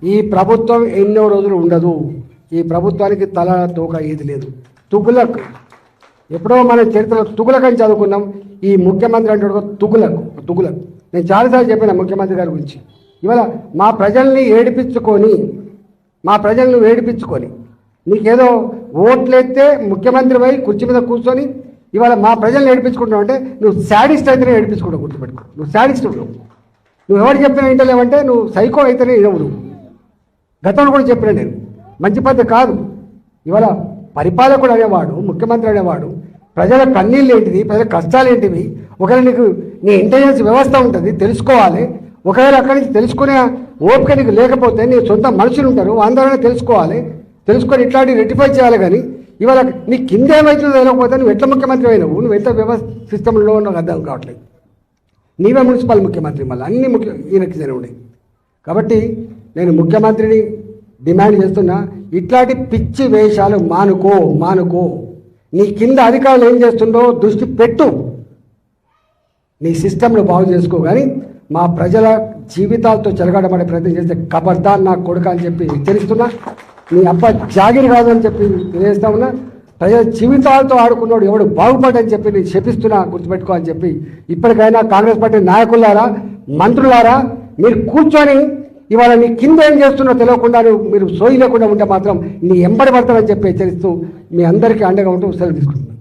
ఈ ప్రభుత్వం ఎన్నో రోజులు ఉండదు. ఈ ప్రభుత్వానికి తల తోక ఏది లేదు. తుగులక్ ఎప్పుడో మన చరిత్రలో తుగులక్ అని చదువుకున్నాం. ఈ ముఖ్యమంత్రి అంటే తుగులక్. నేను చాలాసార్లు చెప్పిన ముఖ్యమంత్రి గారి గురించి. ఇవాళ మా ప్రజల్ని ఏడిపించుకొని నీకేదో ఓట్లెత్తే ముఖ్యమంత్రి పోయి కుర్చీ మీద కూర్చొని ఇవాళ మా ప్రజల్ని ఏడిపించుకుంటున్నావు అంటే నువ్వు శాడిస్ట్ అయితేనే ఏడిపించుకుంటావు. గుర్తుపెట్టుకో, నువ్వు శాడిస్ట్ నువ్వు ఎవరు చెప్పినా వింటలేవంటే నువ్వు సైకో అయితేనే ఇవ్వడు. గతంలో కూడా చెప్పినా నేను మంచి పద్ధతి కాదు. ఇవాళ పరిపాలకుడు అనేవాడు, ముఖ్యమంత్రి అనేవాడు ప్రజల కన్నీళ్ళు ఏంటిది, ప్రజల కష్టాలు ఏంటివి, ఒకవేళ నీకు నీ ఇంటెలిజెన్స్ వ్యవస్థ ఉంటుంది తెలుసుకోవాలి. ఒకవేళ అక్కడి నుంచి తెలుసుకునే ఓపిక నీకు లేకపోతే నీ సొంత మనుషులు ఉంటారు, అందరూ తెలుసుకొని ఇట్లాంటి రెక్టిఫై చేయాలి. కానీ ఇవాళ నీ కింద ఏమవుతుందో తెలియకపోతే నువ్వు ఎట్లా ముఖ్యమంత్రి అయినావు, నువ్వు ఎంత వ్యవస్థ సిస్టంలో నాకు అర్థం కావట్లేదు. నీవే మున్సిపల్ ముఖ్యమంత్రి, మళ్ళీ అన్ని ఈయనకి జరిగినాయి. కాబట్టి నేను ముఖ్యమంత్రిని డిమాండ్ చేస్తున్నా, ఇట్లాంటి పిచ్చి వేషాలు మానుకో. నీ కింద అధికారులు ఏం చేస్తుండో దృష్టి పెట్టు, నీ సిస్టంను బాగు చేసుకో. కానీ మా ప్రజల జీవితాలతో చెలగాటపడే ప్రయత్నం చేస్తే ఖబర్దార్ నా కొడుక అని చెప్పి హెచ్చరిస్తున్నా. నీ అబ్బ జాగిరి కాదని చెప్పి తెలియజేస్తా ఉన్నా. ప్రజల జీవితాలతో ఆడుకున్నాడు ఎవడు బాగుపడని చెప్పి నేను శపిస్తున్నా, గుర్తుపెట్టుకో అని చెప్పి. ఇప్పటికైనా కాంగ్రెస్ పార్టీ నాయకులారా, మంత్రులారా, మీరు కూర్చొని ఇవాళ నీ కింద ఏం చేస్తున్నా తెలియకుండా మీరు సోయి లేకుండా ఉంటే మాత్రం నీ ఎంబడి పడతారని చెప్పి హెచ్చరిస్తూ మీ అందరికీ అండగా ఉంటూ సెలవు తీసుకుంటున్నాను.